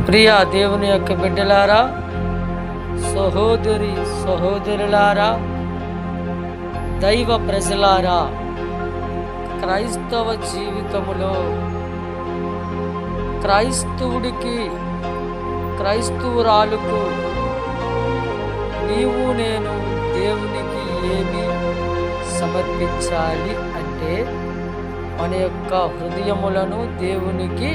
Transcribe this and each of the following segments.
ప్రియ దేవుని యొక్క బిడ్డలారా, సహోదరి సహోదరులారా, దైవ ప్రజలారా, క్రైస్తవ జీవితములో క్రైస్తవుడికి క్రైస్తవురాలుకు నీవు నేను దేవునికి ఏమి సమర్పించాలి అంటే మన యొక్క హృదయములను దేవునికి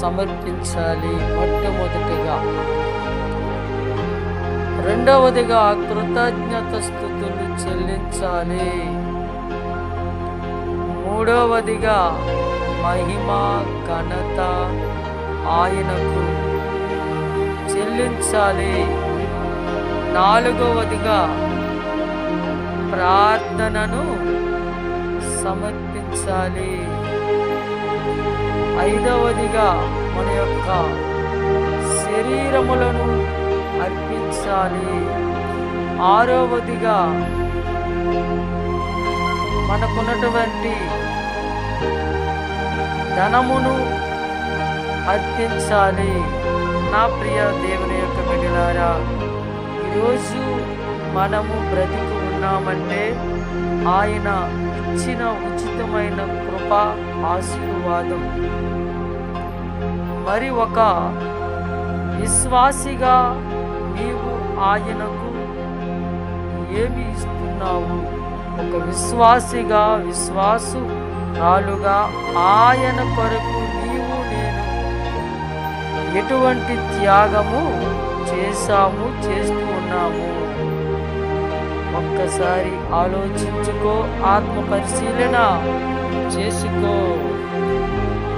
సమర్పించాలి మొట్టమొదటిగా. రెండవదిగా కృతజ్ఞత స్తుతులు చెల్లించాలి. మూడవదిగా మహిమ ఘనత ఆయనకు చెల్లించాలి. నాలుగవదిగా ప్రార్థనను సమర్పించాలి. ఐదవదిగా మన యొక్క శరీరములను అర్పించాలి. ఆరవదిగా మనకున్నటువంటి ధనమును అర్పించాలి. నా ప్రియ దేవుని యొక్క బిడ్డలారా, ఈరోజు మనము బ్రతికి ఉన్నామంటే ఆయన ఇచ్చిన ఉచితమైన కృప, ఆశీర్వాదం. మరి ఒక విశ్వాసిగా నీవు ఆయనకు ఏమి ఇస్తున్నావు? ఒక విశ్వాసిగా, విశ్వాసురాలుగా ఆయన కొరకు నీవు నేను ఎటువంటి త్యాగము చేస్తూ ఉన్నాము? ఒక్కసారి ఆలోచించుకో, ఆత్మ పరిశీలన చేసుకో.